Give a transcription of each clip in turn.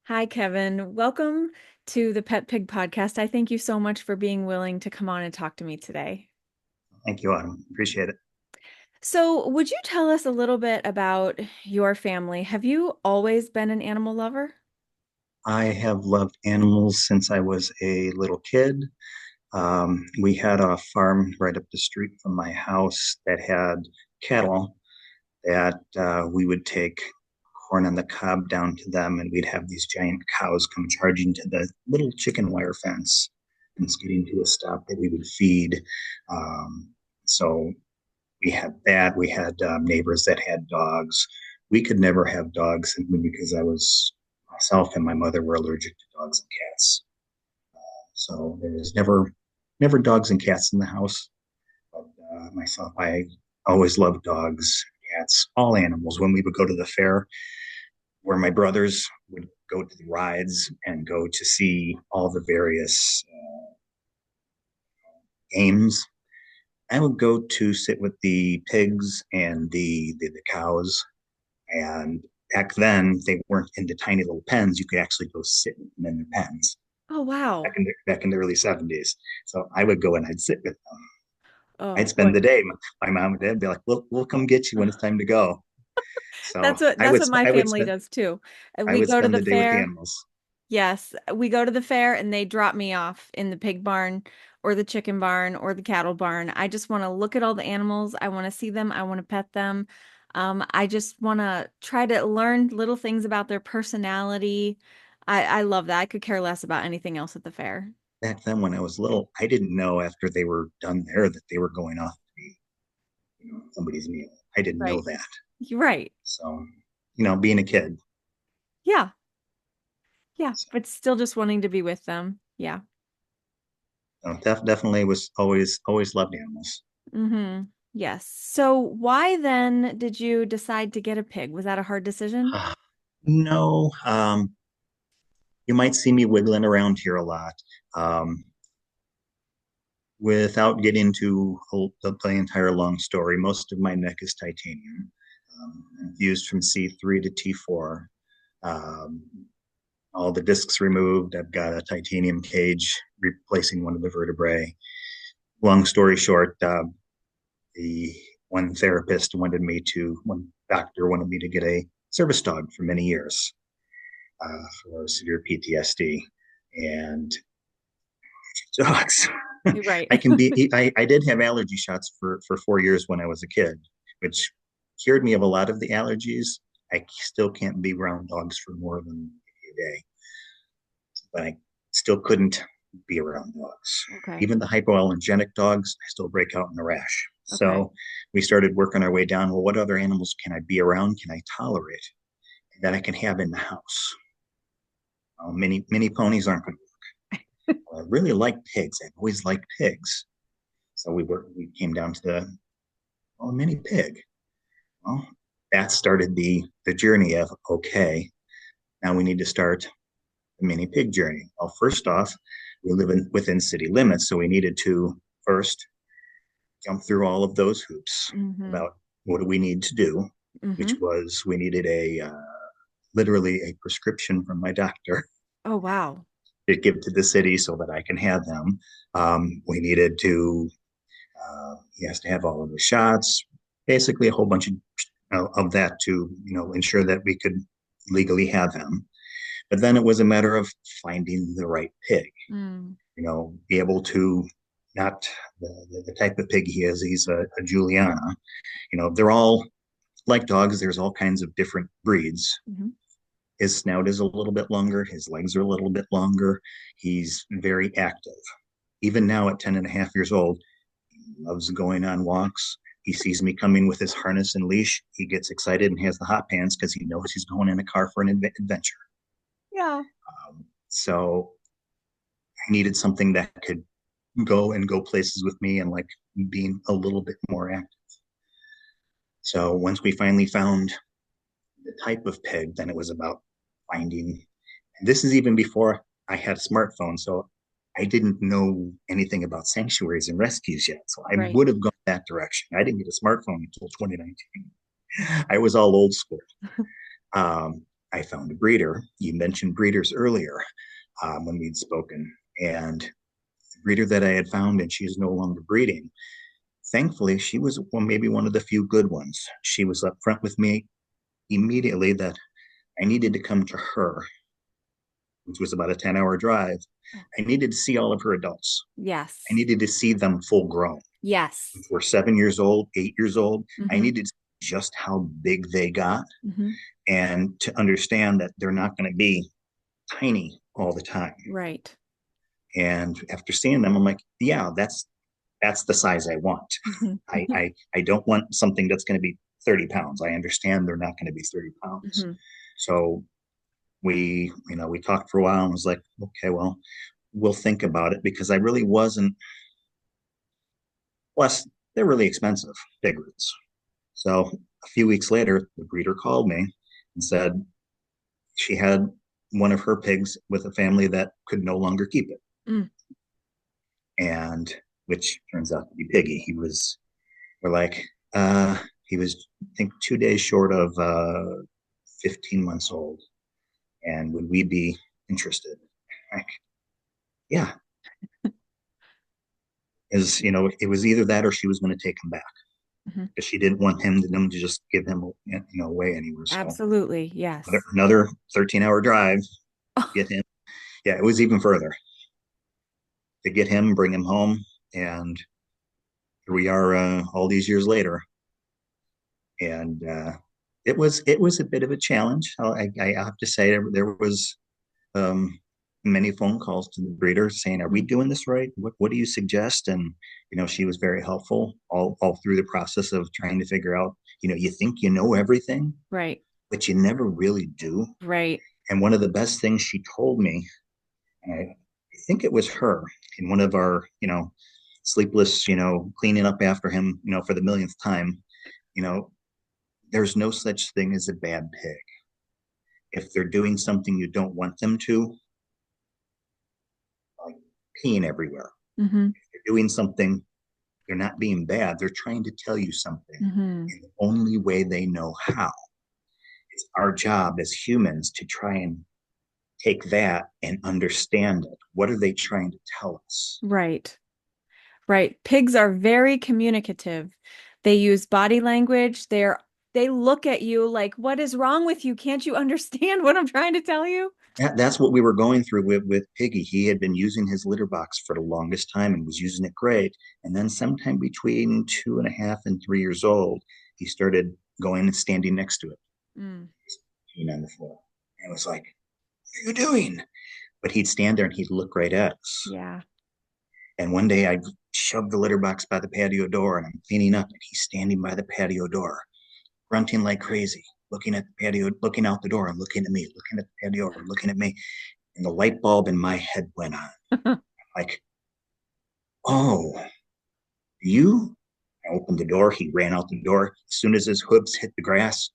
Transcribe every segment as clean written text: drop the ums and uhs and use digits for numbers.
Hi, Kevin. Welcome to the Pet Pig podcast. I thank you so much for being willing to come on and talk to me today. Thank you, Autumn. Appreciate it. So, would you tell us a little bit about your family? Have you always been an animal lover? I have loved animals since I was a little kid. We had a farm right up the street from my house that had cattle that we would take corn on the cob down to them, and we'd have these giant cows come charging to the little chicken wire fence and skidding to a stop that we would feed. Um, so we had that. We had neighbors that had dogs. We could never have dogs simply because I was myself and my mother were allergic to dogs and cats. So there was never dogs and cats in the house. But myself, I always loved dogs, cats, all animals. When we would go to the fair, where my brothers would go to the rides and go to see all the various games, I would go to sit with the pigs and the cows. And back then, they weren't into tiny little pens. You could actually go sit with them in their pens Oh, wow. back in the early 70s. So I would go and I'd sit with them. I'd Oh, spend boy. the day. My mom and dad would be like, we'll come get you when it's time to go. So That's what my family does too. I We would go to spend the the day with the fair. animals. Yes, we go to the fair and they drop me off in the pig barn or the chicken barn or the cattle barn. I just want to look at all the animals. I want to see them. I want to pet them. I just want to try to learn little things about their personality. I love that. I could care less about anything else at the fair. Back then, when I was little, I didn't know after they were done there that they were going off to be, somebody's meal. I didn't know Right. that. You're right. So, being a kid. Yeah. Yeah. So, But still just wanting to be with them. Yeah. definitely was always loved animals. Mm-hmm. Yes. So why then did you decide to get a pig? Was that a hard decision? No, you might see me wiggling around here a lot. Um, without getting into the entire long story, most of my neck is titanium, fused from C3 to T4. Um, all the discs removed. I've got a titanium cage replacing one of the vertebrae. Long story short, the one doctor wanted me to get a service dog for many years for severe PTSD. And dogs. You're right. I did have allergy shots for 4 years when I was a kid, which cured me of a lot of the allergies. I still can't be around dogs for more than a day, but I still couldn't be around dogs. Okay. Even the hypoallergenic dogs, I still break out in a rash. Okay. So we started working our way down. Well, what other animals can I be around? Can I tolerate that I can have in the house? Mini ponies aren't going to. I really like pigs. I've always liked pigs. So we came down to mini pig. Well, that started the journey of okay, now we need to start the mini pig journey. Well, first off, we live within city limits, so we needed to first jump through all of those hoops Mm-hmm. about what do we need to do, Mm-hmm. which was we needed a literally a prescription from my doctor Oh, wow. to give to the city so that I can have them. We needed to he has to have all of the shots, basically a whole bunch of that to ensure that we could legally have him. But then it was a matter of finding the right pig. Mm. Be able to not the type of pig he is. He's a Juliana. They're all like dogs. There's all kinds of different breeds. Mm-hmm. His snout is a little bit longer. His legs are a little bit longer. He's very active. Even now at 10 and a half years old, loves going on walks. He sees me coming with his harness and leash. He gets excited and has the hot pants because he knows he's going in a car for an adventure. Yeah. So I needed something that could go places with me and like being a little bit more active. So once we finally found the type of pig, then it was about finding. And this is even before I had a smartphone, so I didn't know anything about sanctuaries and rescues yet. So I Right. would have gone that direction. I didn't get a smartphone until 2019. I was all old school. Um, I found a breeder. You mentioned breeders earlier when we'd spoken, and the breeder that I had found, and she's no longer breeding. Thankfully, she was maybe one of the few good ones. She was upfront with me immediately that I needed to come to her, which was about a 10-hour drive. Oh, I needed to see all of her adults. I yes. needed to see them full grown. Yes. If we're 7 years old, 8 years old, I Mm-hmm. needed to see just how big they got Mm-hmm. and to understand that they're not going to be tiny all the time. Right. And after seeing them, I'm like, yeah, that's the size I want. Mm-hmm. I don't want something that's going to be 30 pounds. I understand they're not going to be 30 pounds. Mm-hmm. So we talked for a while and was like, okay, well, we'll think about it because I really wasn't. Plus, they're really expensive, pig roots. So a few weeks later, the breeder called me and said she had one of her pigs with a family that could no longer keep it, Mm. and which turns out to be Piggy. We're like, uh, he was, I think, 2 days short of 15 months old. And would we be interested? Like, yeah, it was either that or she was going to take him back Mm-hmm. because she didn't want them to just give him away anywhere. So Absolutely. Yes. another 13-hour drive, get him. Yeah, it was even further to get him, bring him home, and here we are all these years later. And it was a bit of a challenge. I have to say there was um, many phone calls to the breeder saying, "Are we Mm-hmm. doing this right? What do you suggest?" And she was very helpful all through the process of trying to figure out. You think you know everything, Right. but you never really do. Right. And one of the best things she told me, and I think it was her in one of our, sleepless, cleaning up after him, for the millionth time, you know, there's no such thing as a bad pig. If they're doing something you don't want them to, like peeing everywhere, Mm-hmm. if they're doing something, they're not being bad. They're trying to tell you something Mm-hmm. in the only way they know how. It's our job as humans to try and take that and understand it. What are they trying to tell us? Right. Right. Pigs are very communicative. They use body language. They look at you like, what is wrong with you? Can't you understand what I'm trying to tell you? That's what we were going through with Piggy. He had been using his litter box for the longest time and was using it great. And then sometime between 2.5 and 3 years old, he started going and standing next to it, Mm. peeing on the floor. And it was like, what are you doing? But he'd stand there and he'd look right at us. Yeah. And one day I shoved the litter box by the patio door and I'm cleaning up and he's standing by the patio door, grunting like crazy, looking at the patio, looking out the door and looking at me, looking at the patio and looking at me. And the light bulb in my head went on. Like, oh, you? I opened the door. He ran out the door. As soon as his hooves hit the grass,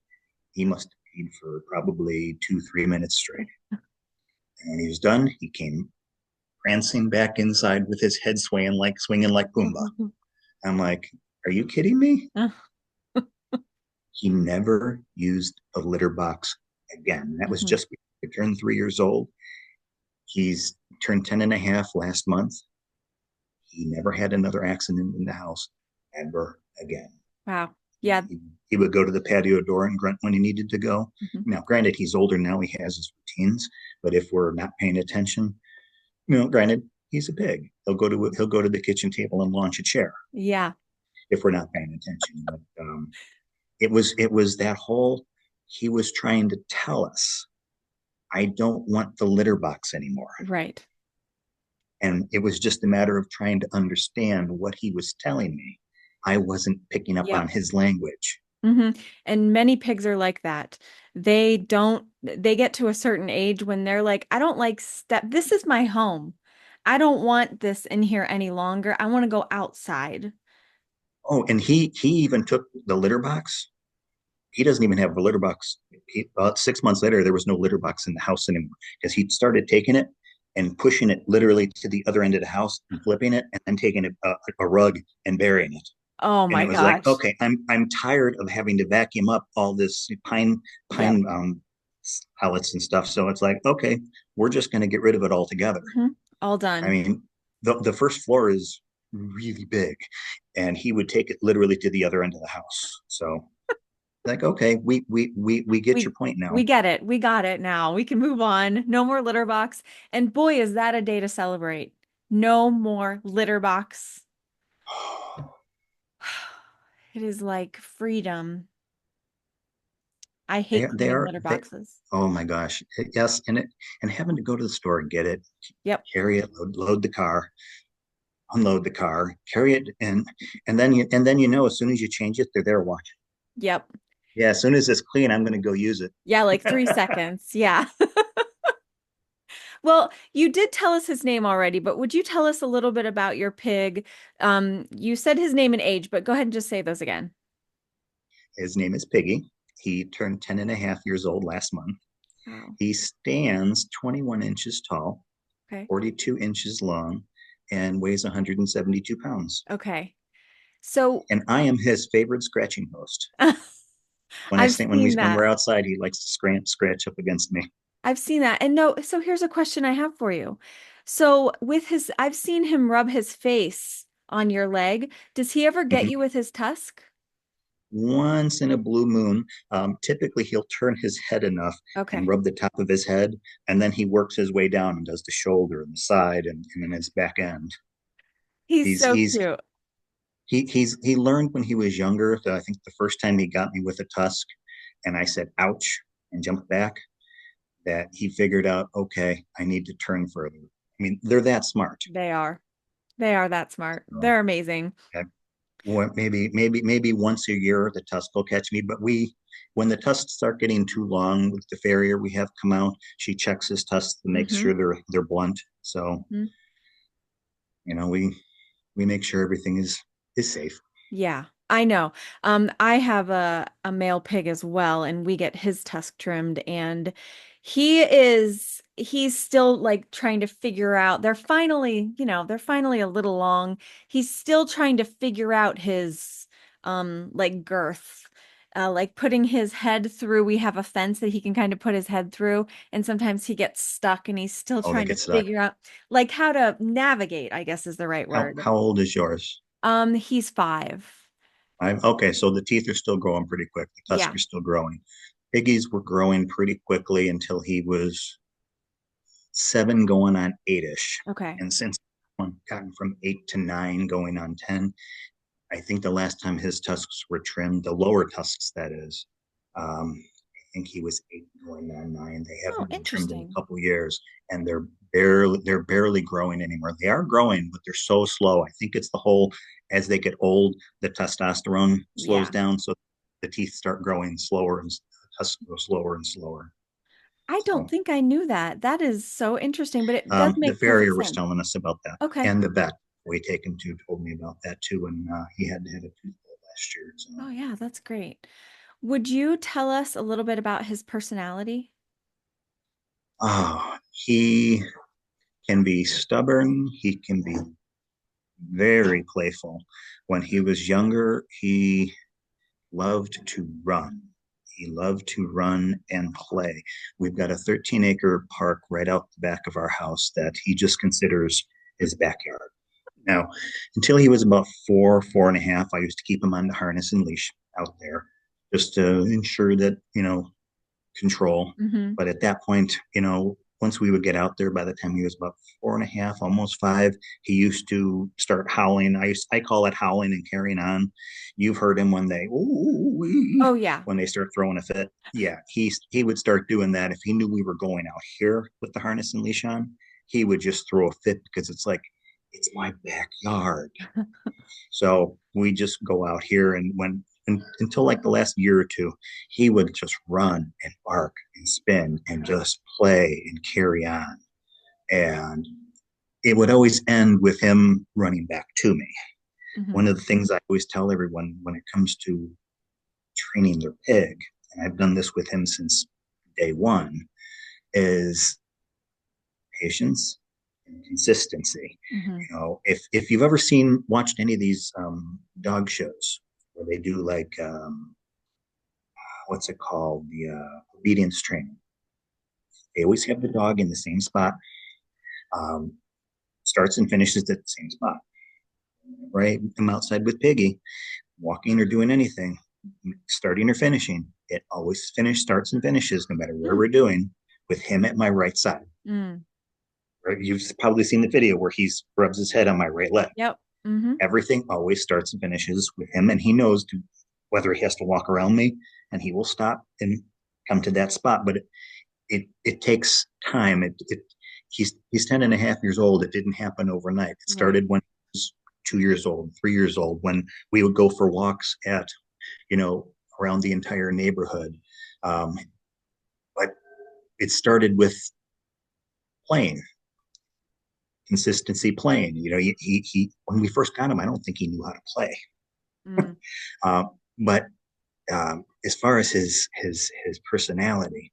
he must have peed for probably 2, 3 minutes straight. And when he was done, he came prancing back inside with his head swinging like Pumbaa. I'm like, are you kidding me? He never used a litter box again. That was Mhm. just before he turned 3 years old. He's turned 10 and a half last month. He never had another accident in the house ever again. Wow. He, Yeah. he, he would go to the patio door and grunt when he needed to go. Mhm. Now, granted, he's older now, he has his routines, but if we're not paying attention, granted, he's a pig. He'll go to the kitchen table and launch a chair Yeah. if we're not paying attention. But it was that whole he was trying to tell us, I don't want the litter box anymore. Right. And it was just a matter of trying to understand what he was telling me. I wasn't picking up Yep. on his language. hmm And many pigs are like that. They get to a certain age when they're like, I don't like this is my home. I don't want this in here any longer. I want to go outside. Oh, and he even took the litter box. He doesn't even have a litter box. About 6 months later, there was no litter box in the house anymore because he started taking it and pushing it literally to the other end of the house and flipping it and then taking a rug and burying it. Oh And my it was like, gosh. okay, I'm tired of having to vacuum up all this pine Yep. pine pellets and stuff. So it's like, okay, we're just going to get rid of it altogether. Hmm. All I done. mean, the first floor is really big, and he would take it literally to the other end of the house. So like, okay, we get your We point we now. get it. We got it now. We can move on. No more litter box. And boy, is that a day to celebrate. No more litter box. It is like freedom. I hate They cleaning are litter they. boxes. Oh my gosh, yes, and having to go to the store and get it, Yep. carry it, load the car, unload the car, carry it in, and then you know as soon as you change it, they're there watching. Yep. Yeah, as soon as it's clean, I'm going to go use it. Yeah, like 3 seconds. Yeah. Well, you did tell us his name already, but would you tell us a little bit about your pig? You said his name and age, but go ahead and just say those again. His name is Piggy. He turned 10 and a half years old last month. Wow. He stands 21 inches tall, Okay. 42 inches long, and weighs 172 pounds. Okay. So And I am his favorite scratching post. When I I've stand when seen when that. we're outside, he likes to scratch up against me. I've seen that. And no, so here's a question I have for you. So with his, I've seen him rub his face on your leg. Does he ever get Mhm. you with his tusk? Once in a blue moon, typically he'll turn his head enough and Okay. rub the top of his head, and then he works his way down and does the shoulder and the side and then his back end. He's He's so he's cute. he learned when he was younger that I think the first time he got me with a tusk, and I said ouch and jumped back, that he figured out, okay, I need to turn further. I mean, they're that smart. They are. They are that smart. So, They're amazing. okay, well, maybe once a year the tusk will catch me, but when the tusks start getting too long with the farrier we have come out, she checks his tusks to make Hmm. sure they're blunt. So Hmm. we make sure everything is safe. Yeah, I know. I have a male pig as well, and we get his tusk trimmed, and he's still like trying to figure out. They're finally a little long. He's still trying to figure out his like girth. Like putting his head through. We have a fence that he can kind of put his head through, and sometimes he gets stuck and he's still Oh, they trying to get stuck. figure out like how to navigate, I guess is the right word. How old is yours? He's 5. Okay, so the teeth are still growing pretty quick. The tusks Yeah. are still growing. Piggies were growing pretty quickly until he was 7 going on 8-ish. Okay. And since one gotten from 8 to 9 going on 10, I think the last time his tusks were trimmed, the lower tusks, that is, I think he was 8 going on 9. They Oh, haven't been trimmed in a interesting. couple years, and they're barely growing anymore. They are growing, but they're so slow. I think it's the whole as they get old, the testosterone slows Yeah. down, so the teeth start growing slower and the tusks grow slower and slower. I don't So think I knew that. That is so interesting, but it does the make perfect farrier was sense. telling us about that, Okay. and the vet we taken to told me about that too, and he had to have a tooth pulled last year. So, Oh, yeah, that's great. Would you tell us a little bit about his personality? he can be stubborn. He can be very playful. When he was younger, he loved to run. He loved to run and play. We've got a 13-acre park right out the back of our house that he just considers his backyard. Now, until he was about 4 and a half, I used to keep him on the harness and leash out there just to ensure that, control. Hmm. But at that point, once we would get out there, by the time he was about 4 and a half, almost 5, he used to start howling. I call it howling and carrying on. You've heard him when they Oh, yeah. when they start throwing a fit. Yeah, he would start doing that if he knew we were going out here with the harness and leash on. He would just throw a fit because it's like it's my backyard. So we just go out here, and until like the last year or two, he would just run and bark and spin and just play and carry on. And it would always end with him running back to me. One Hmm. of the things I always tell everyone when it comes to training their pig, and I've done this with him since day one, is patience and consistency. Hmm. If you've ever watched any of these dog shows where they do like what's it called, the obedience training. They always have the dog in the same spot, um, starts and finishes at the same spot. Right? I'm outside with Piggy, walking or doing anything, starting or finishing. It always starts and finishes, no matter where Hmm. we're doing, with him at my right side. Mm. Right? You've probably seen the video where he rubs his head on my right leg. Yep. Mm-hmm. Everything always starts and finishes with him, and he knows whether he has to walk around me, and he will stop and come to that spot. But it takes time. He's 10 and a half years old. It didn't happen overnight. It Right. started when he was 2 years old, 3 years old, when we would go for walks at, you know, around the entire neighborhood. Um, but it started with playing, consistency playing. You know, when we first got him, I don't think he knew how to play. Mm. Uh, but as far as his personality,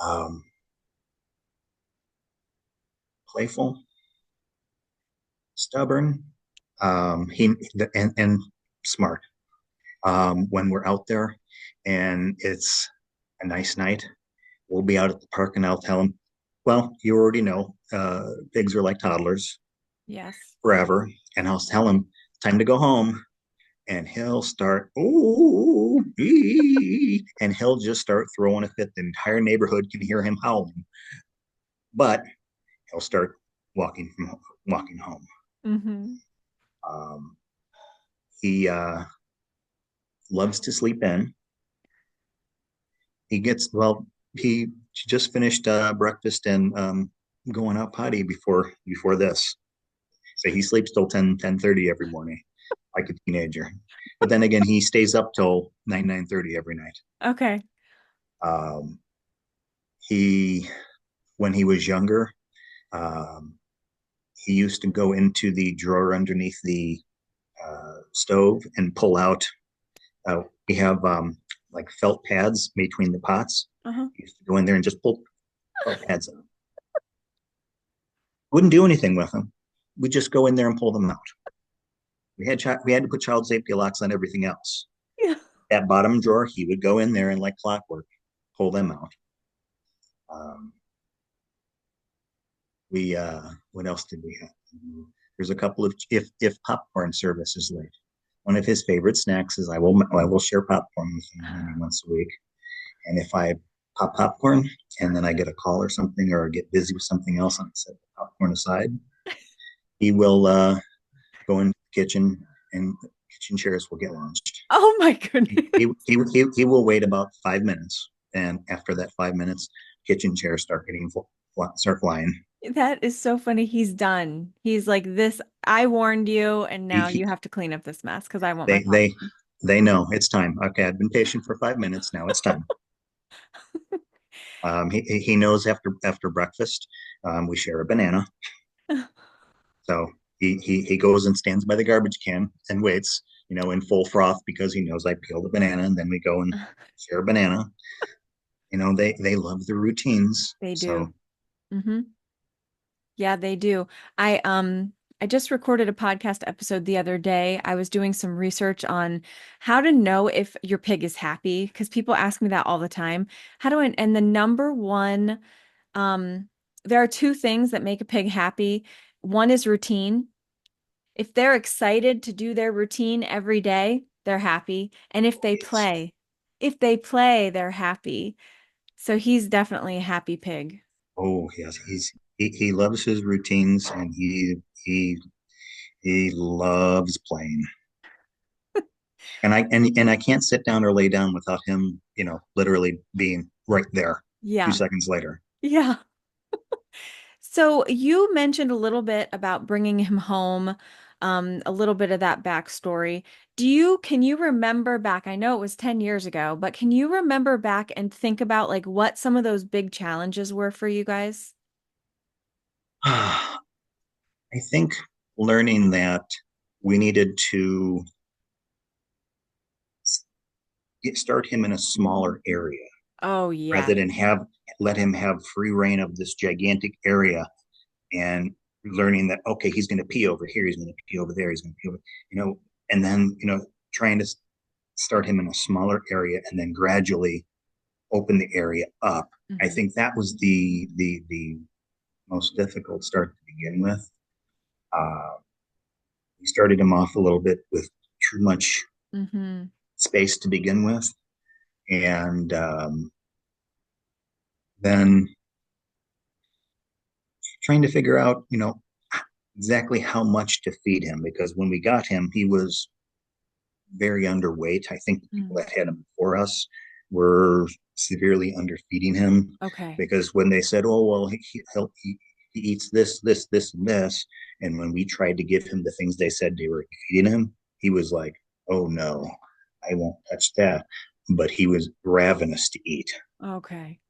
um, playful, stubborn, he and smart. When we're out there and it's a nice night, we'll be out at the park and I'll tell him, well, you already know, pigs are like toddlers Yes. forever. And I'll tell him, time to go home. And he'll start, ooh, and he'll just start throwing a fit. The entire neighborhood can hear him howling, but he'll start walking home. Mm-hmm. Um, he loves to sleep in. He gets well. He just finished breakfast and going out potty before this. So he sleeps till 10:30 every morning, like a teenager. But then again, he stays up till 9:30 every night. Okay. Um, he when he was younger, um, he used to go into the drawer underneath the stove and pull out. We have like felt pads between the pots. Uh-huh. He used to go in there and just pull felt pads out. Wouldn't do anything with them. We just go in there and pull them out. We had to put child safety locks on everything else. Yeah. That bottom drawer, he would go in there and like clockwork, pull them out. Um, we what else did we have? There's a couple of if popcorn service is late. One of his favorite snacks is I will share popcorn with him maybe once a week. And if I pop popcorn and then I get a call or something or get busy with something else and set the popcorn aside, he will go in the kitchen and kitchen chairs will get launched. Oh my He, goodness. he will wait about 5 minutes. And after that 5 minutes, kitchen chairs start flying. That is so funny. He's done. He's like this. I warned you, and He, now he, you have to clean up this mess because I want my they, they, popcorn. they know it's time. Okay, I've been patient for 5 minutes. Now it's time. He knows after breakfast, we share a banana. So he goes and stands by the garbage can and waits, in full froth because he knows I peel the banana and then we go and share a banana. They love the routines. They So do. Hmm. Yeah, they do. I just recorded a podcast episode the other day. I was doing some research on how to know if your pig is happy because people ask me that all the time. How do I, and the number one, um, there are two things that make a pig happy. One is routine. If they're excited to do their routine every day, they're happy. And yes. if they play, they're happy. So he's definitely a happy pig. Oh yes, he loves his routines and he he loves playing. And I can't sit down or lay down without him, literally being right there two Yeah. seconds later. Yeah. So you mentioned a little bit about bringing him home, a little bit of that backstory. Can you remember back? I know it was 10 years ago, but can you remember back and think about like what some of those big challenges were for you guys? I think learning that we needed to start him in a smaller area Oh, rather yes. than have let him have free reign of this gigantic area and learning that okay, he's going to pee over here, he's going to pee over there, he's going to pee over, and then trying to start him in a smaller area and then gradually open the area up. I Hmm. think that was the most difficult start to begin with. Uh, we started him off a little bit with too much Hmm. space to begin with, and then trying to figure out, exactly how much to feed him because when we got him, he was very underweight. I think the people Mm. that had him before us were severely underfeeding him Okay. because when they said, "Oh well, he eats this, this, this, and this," and when we tried to give him the things they said they were feeding him, he was like, "Oh no, I won't touch that." But he was ravenous to eat. Okay.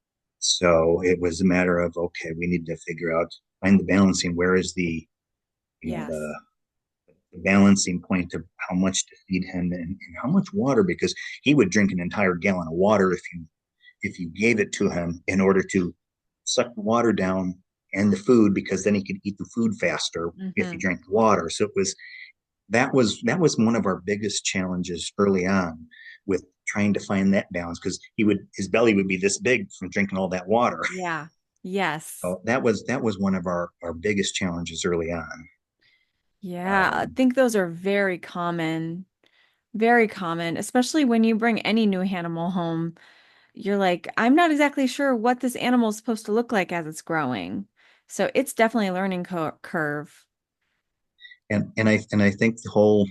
So it was a matter of okay, we need to figure out find the balancing. Where is the you know Yes. the balancing point of how much to feed him and how much water because he would drink an entire gallon of water if you gave it to him in order to suck the water down and the food because then he could eat the food faster if he Hmm. drank the water. So it was that was one of our biggest challenges early on with trying to find that balance because his belly would be this big from drinking all that water. Yeah. Yes. So that was one of our biggest challenges early on. Yeah. I Um, think those are very common, especially when you bring any new animal home. You're like, I'm not exactly sure what this animal is supposed to look like as it's growing. So it's definitely a learning curve. and I think the whole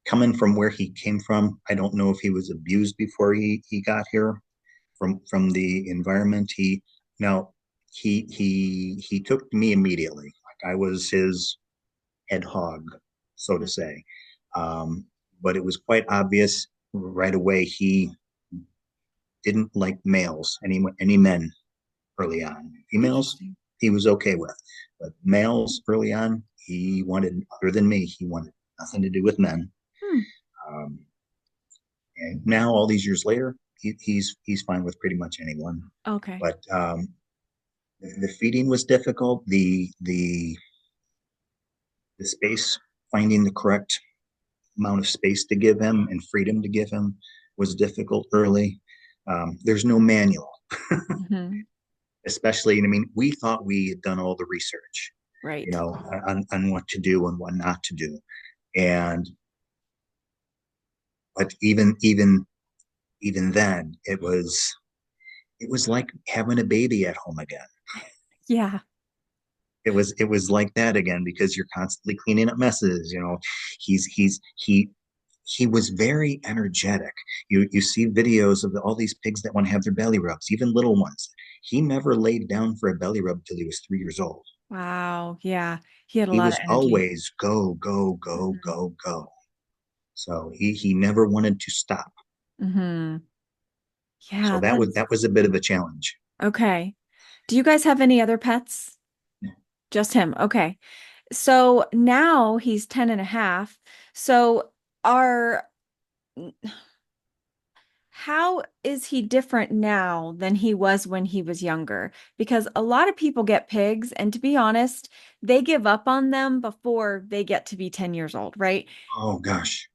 coming from where he came from, I don't know if he was abused before he got here from the environment. He took to me immediately. Like I was his head hog, so to say. Um, but it was quite obvious right away he didn't like males, any men early on. Females, Interesting. he was okay with, but males early on, he wanted other than me. He wanted nothing to do with men. Hmm. Um, and now, all these years later, he's fine with pretty much anyone. Okay. But the feeding was difficult. The space, finding the correct amount of space to give him and freedom to give him was difficult early. There's no manual, Hmm. especially. I mean, we thought we had done all the research, Right. on what to do and what not to do, and but even then, it was like having a baby at home again. Yeah. It was like that again because you're constantly cleaning up messes. He was very energetic. You see videos of all these pigs that want to have their belly rubs, even little ones. He never laid down for a belly rub till he was 3 years old. Wow. Yeah. He had a He lot of was energy. always go, go, go, Hmm. go, go. So he never wanted to stop. Hmm. So Yeah, that was that's that was a bit of a challenge. okay. Do you guys have any other pets? Just him. Okay. So now he's 10 and a half. So are how is he different now than he was when he was younger? Because a lot of people get pigs, and to be honest, they give up on them before they get to be 10 years old, right? Oh gosh,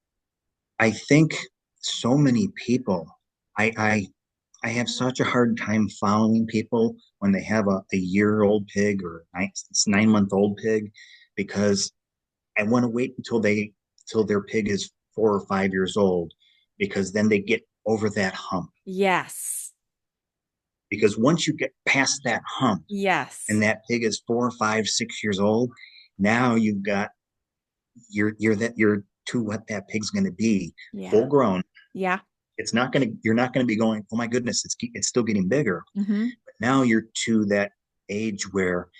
I think so many people. I have such a hard time following people when they have a year-old pig or 9-month-old pig because I want to wait until their pig is 4 or 5 years old because then they get over that hump. Yes. Because once you get past that hump and Yes. that pig is 4, 5, 6 years old, now you're to what that pig's going to be, full Yeah. grown. Yeah. You're not going to be going, oh my goodness, it's still getting bigger. Hmm. But now you're to that age where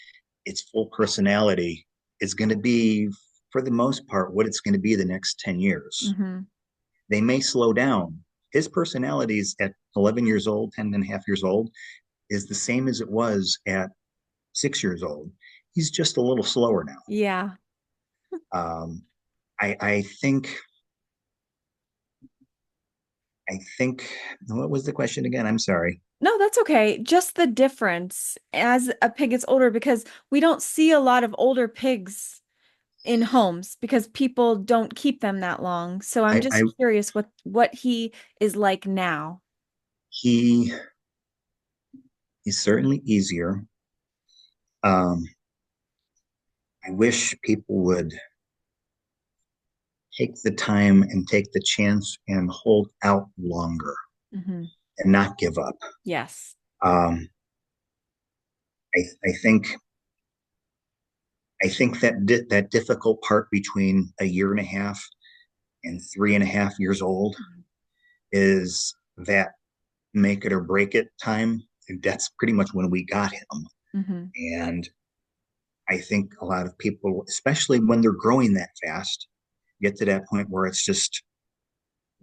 its full personality is going to be, for the most part, what it's going to be the next 10 years. Hmm. They may slow down. His personality is at 11 years old, 10 and a half years old, is the same as it was at 6 years old. He's just a little slower now. Yeah. Um, I think, what was the question again? I'm sorry. No, that's okay. Just the difference as a pig gets older because we don't see a lot of older pigs in homes because people don't keep them that long. So I'm I just curious what he is like now. he He's certainly easier. Um, I wish people would take the time and take the chance and hold out longer Hmm. and not give up. Yes. Um, I think that difficult part between a year and a half and 3.5 years old is that make it or break it time. And that's pretty much when we got him. Hmm. And I think a lot of people, especially when they're growing that fast, get to that point where it's just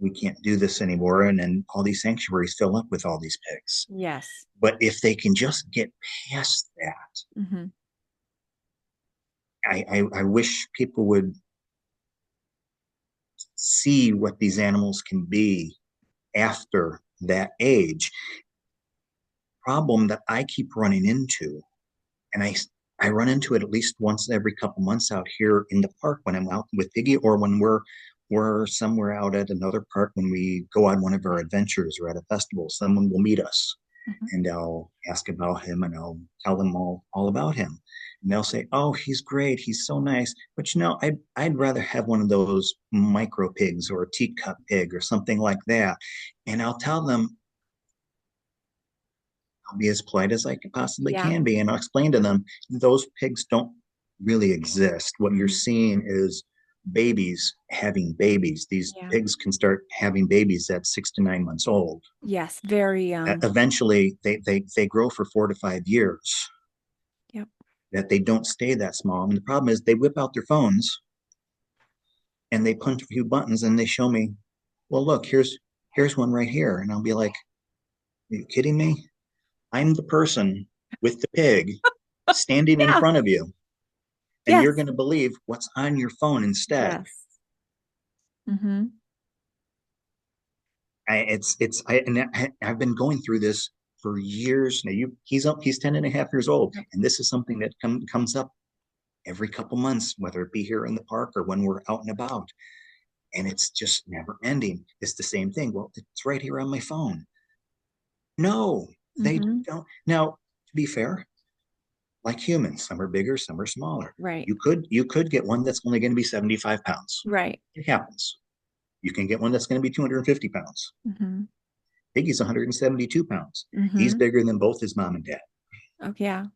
we can't do this anymore, and then all these sanctuaries fill up with all these pigs. Yes. But if they can just get past that, Hmm. I wish people would see what these animals can be after that age. Problem that I keep running into, and I run into it at least once every couple months out here in the park when I'm out with Piggy, or when we're somewhere out at another park when we go on one of our adventures or at a festival. Someone will meet us, Hmm. and I'll ask about him, and I'll tell them all about him. And they'll say, "Oh, he's great. He's so nice." But I'd rather have one of those micro pigs or a teacup pig or something like that. And I'll tell them, I'll be as polite as I possibly Yeah. can be, and I'll explain to them those pigs don't really exist. What you're Hmm. seeing is babies having babies. These Yeah. pigs can start having babies at 6 to 9 months old. Yes. Very young. Eventually, they grow for 4 to 5 years. Yep. That they don't stay that small. And the problem is they whip out their phones and they punch a few buttons and they show me, well, look, here's one right here, and I'll be like, are you kidding me? I'm the person with the pig standing in Yeah. front of you, and you're Yes. going to believe what's on your phone instead. Yes. Hmm. I've been going through this for years now. He's 10 and a half years old, Yep. and this is something that comes up every couple months, whether it be here in the park or when we're out and about, and it's just never ending. It's the same thing. Well, it's right here on my phone. No, they Hmm. don't. Now, to be fair, like humans, some are bigger, some are smaller. Right. You could get one that's only going to be 75 pounds. Right. It happens. You can get one that's going to be 250 pounds. Hmm. Piggy's 172 pounds. He's Hmm. bigger than both his mom and dad, Oh, yeah.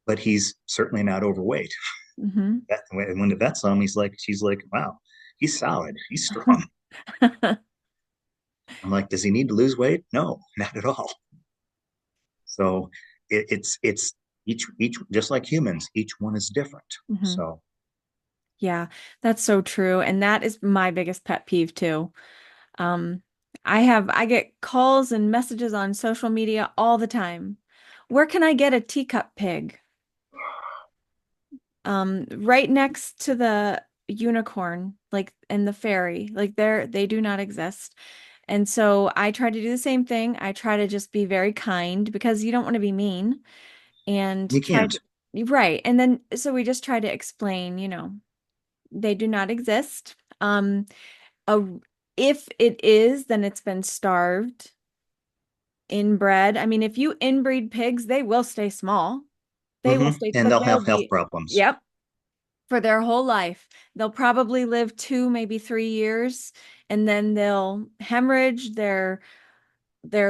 but he's certainly not overweight. Hmm. When the vet saw him, she's like, wow, he's solid. He's strong. I'm like, does he need to lose weight? No, not at all. So it's each just like humans, each one is different. Hmm. So Yeah, that's so true. And that is my biggest pet peeve too. Um, I get calls and messages on social media all the time. Where can I get a teacup pig? Right next to the unicorn, like and the fairy, like they do not exist. And so I try to do the same thing. I try to just be very kind because you don't want to be mean and you try can't. to, right. And then so we just try to explain, they do not exist. A, if it is, then it's been starved, inbred. I mean, if you inbreed pigs, they will stay small. They will stay, And but they'll they'll have health be, problems. yep, for their whole life. They'll probably live 2, maybe 3 years, and then they'll hemorrhage. Their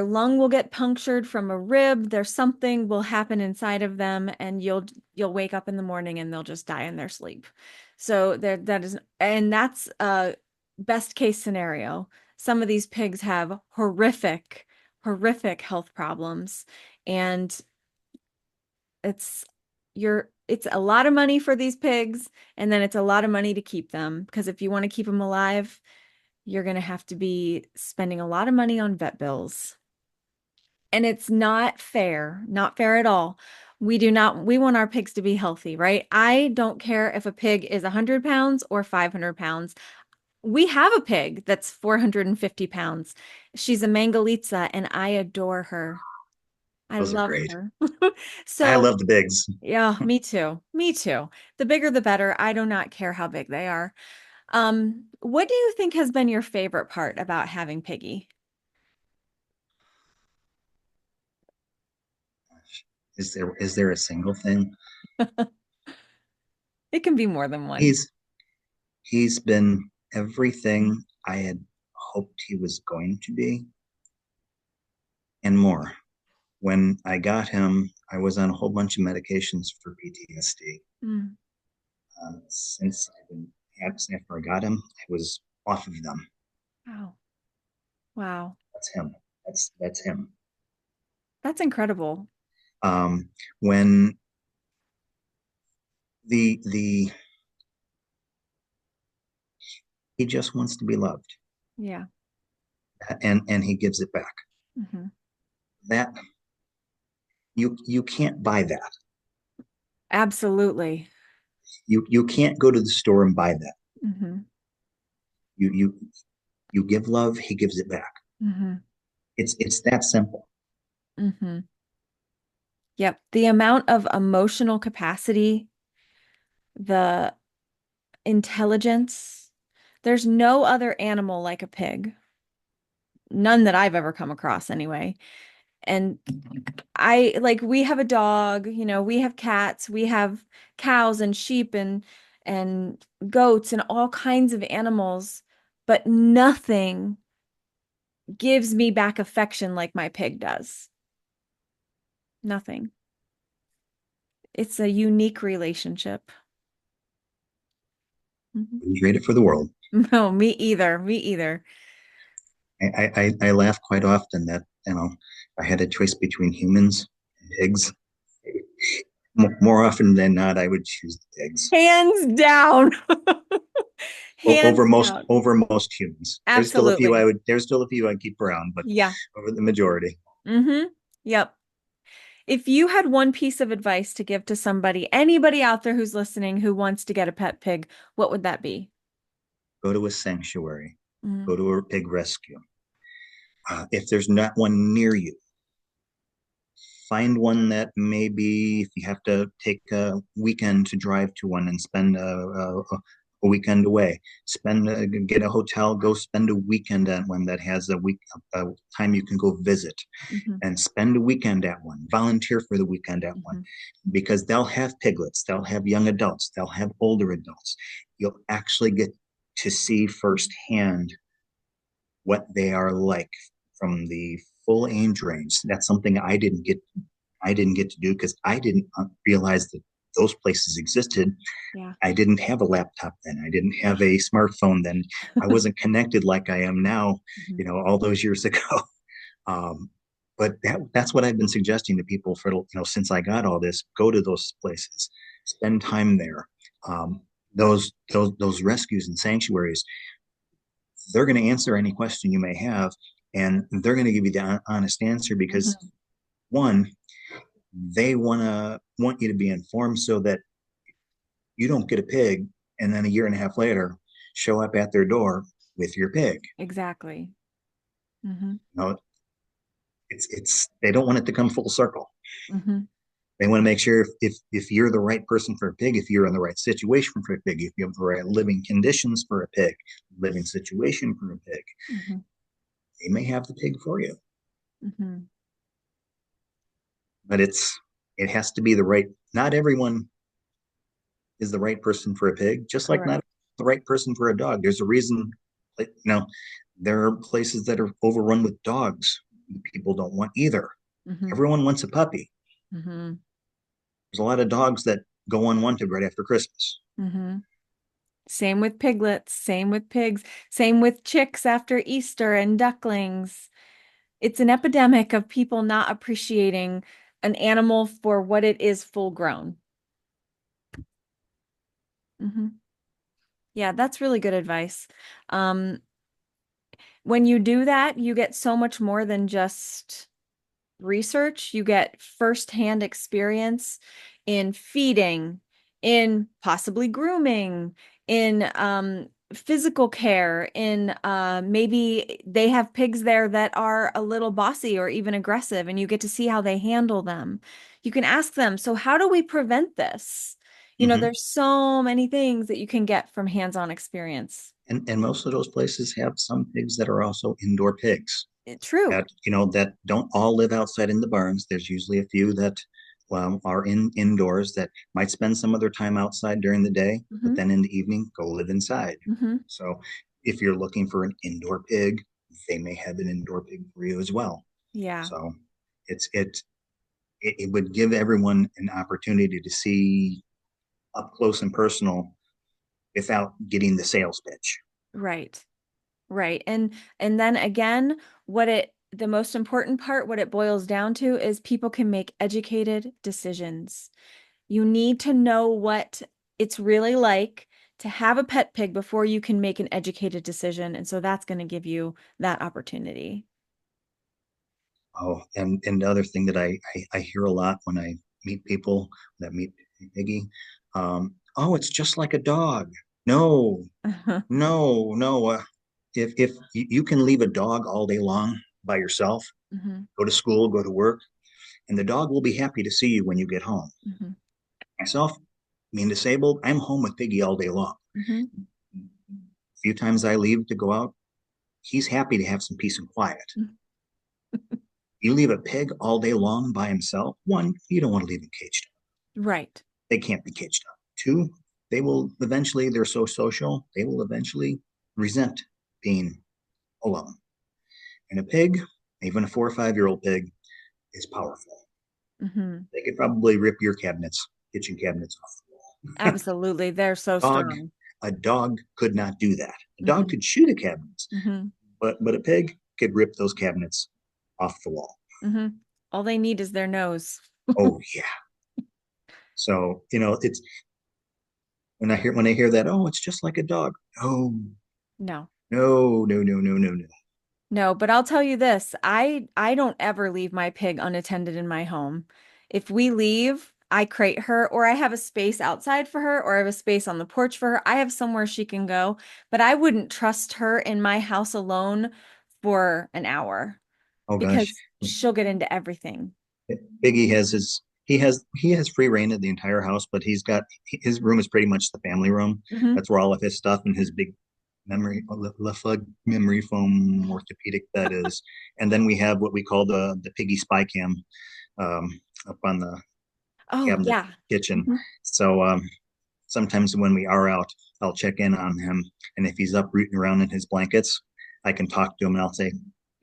lung will get punctured from a rib. There's something will happen inside of them, and you'll wake up in the morning and they'll just die in their sleep. So there that is, and that's a best case scenario. Some of these pigs have horrific health problems, and it's it's a lot of money for these pigs, and then it's a lot of money to keep them because if you want to keep them alive, you're going to have to be spending a lot of money on vet bills. And it's not fair at all. We want our pigs to be healthy, right? I don't care if a pig is 100 pounds or 500 pounds. We have a pig that's 450 pounds. She's a Mangalitsa and I adore her. I Those are love great. her. I So, love the bigs. yeah, me too. Me too. The bigger the better. I do not care how big they are. What do you think has been your favorite part about having Piggy? Is there a single thing? It can be more than one. He's he's been everything I had hoped he was going to be and more. When I got him, I was on a whole bunch of medications for PTSD. Mm. Since I've been after I got him, I was off of them. Wow. Wow. That's him. That's him. That's incredible. Um, when the he just wants to be loved, Yeah. and he gives it back. Hmm. That you can't buy that. Absolutely. You can't go to the store and buy that. Hmm. You give love, he gives it back. Hmm. It's that simple. Hmm. Yep. The amount of emotional capacity, the intelligence, there's no other animal like a pig. None that I've ever come across anyway. And I like we have a dog, we have cats, we have cows and sheep and goats and all kinds of animals, but nothing gives me back affection like my pig does. Nothing. It's a unique relationship. Mhm. Wouldn't trade it for the world. No, me either. Me either. I laugh quite often that if I had a choice between humans and pigs. More often than not, I would choose the pigs Hands down. over Hands most down. over most humans. Absolutely. There's still a few I'd keep around, but Yeah. over the majority, Mm-hmm. Yep. If you had one piece of advice to give to somebody, anybody out there who's listening who wants to get a pet pig, what would that be? go to a sanctuary, Mm, go to a pig rescue. If there's not one near you, find one that maybe if you have to take a weekend to drive to one and spend a weekend away, get a hotel, go spend a weekend at one that has a time you can go visit mhm, and spend a weekend at one, volunteer for the weekend at one, mhm, because they'll have piglets, they'll have young adults, they'll have older adults. You'll actually get to see firsthand what they are like from the full age range. That's something I didn't get to do because I didn't realize that those places existed. yeah. I didn't have a laptop then. I didn't have a smartphone then. I wasn't connected like I am now, Mhm, all those years ago. Um, but that's what I've been suggesting to people for since I got all this. Go to those places, spend time there. Those rescues and sanctuaries, they're going to answer any question you may have, and they're going to give you the honest answer because mhm, one, they want you to be informed so that you don't get a pig and then a year and a half later show up at their door with your pig. exactly. Hmm. No, it's they don't want it to come full circle. Hmm. They want to make sure if you're the right person for a pig, if you're in the right situation for a pig, if you have the right living conditions for a pig, living situation for a pig, Hmm. they may have the pig for you. Hmm. But it has to be the right. Not everyone is the right person for a pig, just like Correct. not the right person for a dog. There's a reason, there are places that are overrun with dogs. People don't want either. Hmm. Everyone wants a puppy. Hmm. There's a lot of dogs that go unwanted right after Christmas. Hmm. Same with piglets, same with pigs, same with chicks after Easter and ducklings. It's an epidemic of people not appreciating an animal for what it is full grown. Hmm. Yeah, that's really good advice. Um, when you do that, you get so much more than just research. You get firsthand experience in feeding, in possibly grooming, in physical care, in maybe they have pigs there that are a little bossy or even aggressive, and you get to see how they handle them. You can ask them, so how do we prevent this? Mm-hmm. There's so many things that you can get from hands-on experience. And most of those places have some pigs that are also indoor pigs True. that that don't all live outside in the barns. There's usually a few that are indoors that might spend some of their time outside during the day, but Hmm. then in the evening go live inside. Hmm. So if you're looking for an indoor pig, they may have an indoor pig for you as well. Yeah, So it's it would give everyone an opportunity to see up close and personal without getting the sales pitch. right. Right. And then again, the most important part, what it boils down to is people can make educated decisions. You need to know what it's really like to have a pet pig before you can make an educated decision. And so that's going to give you that opportunity. Oh, and the other thing that I hear a lot when I meet people that meet Piggy, oh, it's just like a dog. No, no. If you can leave a dog all day long by yourself, Hmm. go to school, go to work, and the dog will be happy to see you when you get home. Hmm. Myself, being disabled, I'm home with Piggy all day long. Hmm. A few times I leave to go out, he's happy to have some peace and quiet. You leave a pig all day long by himself, one, you don't want to leave him caged up. Right. They can't be caged up. Two, they will eventually, they're so social, they will eventually resent being alone. And a pig, even a 4 or 5 year old pig, is powerful. Hmm. They could probably rip your cabinets, kitchen cabinets off the wall. Absolutely. They're so Dog, strong. a dog could not do that. A dog Hmm. could shoot a cabinet, Hmm. but a pig could rip those cabinets off the wall. Hmm. All they need is their nose. Oh yeah. So it's when I hear that, oh, it's just like a dog. Oh, No. no, no, no, no, no, no. No, but I'll tell you this, I don't ever leave my pig unattended in my home. If we leave, I crate her or I have a space outside for her or I have a space on the porch for her. I have somewhere she can go, but I wouldn't trust her in my house alone for an hour Oh gosh. because she'll get into everything. Biggie has he has free reign of the entire house, but he's got his room is pretty much the family room. Hmm. That's where all of his stuff and his big Lefug memory foam orthopedic bed is. And then we have what we call the Piggy spy cam up on the Oh, cabinet yeah. kitchen. Hmm. So sometimes when we are out, I'll check in on him, and if he's up rooting around in his blankets, I can talk to him and I'll say,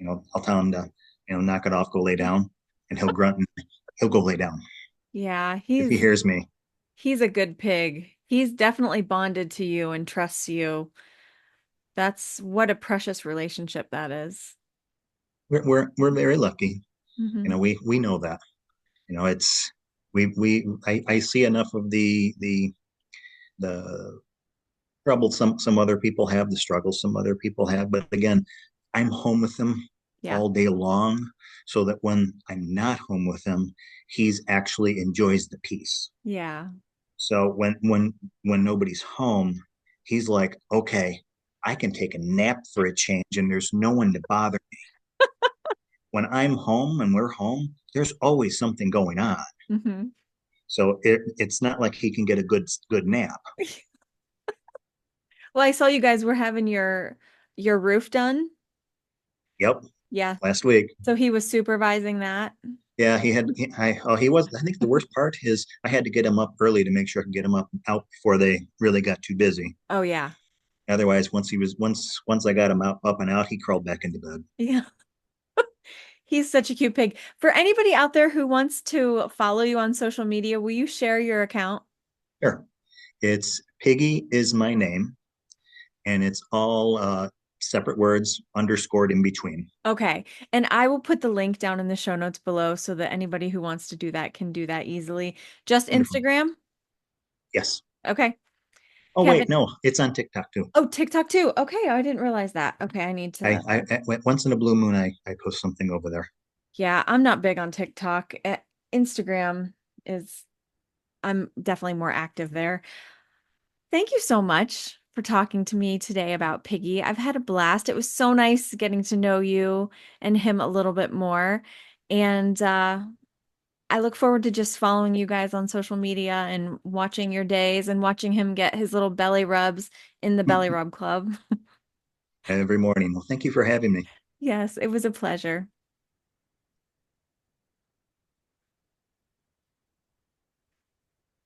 I'll tell him to, knock it off, go lay down, and he'll grunt and he'll go lay down Yeah, if he hears me. he's a good pig. He's definitely bonded to you and trusts you. That's what a precious relationship that is. We're very lucky. Hmm. We know that. It's I see enough of the trouble some other people have, the struggles some other people have. But again, I'm home with him Yeah. all day long, so that when I'm not home with him, he's actually enjoys the peace. Yeah. So when nobody's home, he's like, okay, I can take a nap for a change, and there's no one to bother me. When I'm home and we're home, there's always something going on. Hmm. So it's not like he can get a good nap. Well, I saw you guys were having your roof done. Yep, Yeah. last week. So he was supervising that. Yeah, he was. I think the worst part is I had to get him up early to make sure I could get him up out before they really got too busy. Oh yeah. Otherwise, once I got him out up and out, he crawled back into bed. Yeah. He's such a cute pig. For anybody out there who wants to follow you on social media, will you share your account? Sure, it's Piggy is my name, and it's all separate words underscored in between. Okay. And I will put the link down in the show notes below so that anybody who wants to do that can do that easily. Just Wonderful. Instagram? Yes. Okay. Oh wait, Kevin. no, it's on TikTok too. Oh, TikTok too. Okay, I didn't realize that. Okay, I need to. Once in a blue moon, I post something over there. Yeah, I'm not big on TikTok. Instagram is, I'm definitely more active there. Thank you so much for talking to me today about Piggy. I've had a blast. It was so nice getting to know you and him a little bit more. And I look forward to just following you guys on social media and watching your days and watching him get his little belly rubs in the belly rub club. Every morning. Well, thank you for having me. Yes, it was a pleasure.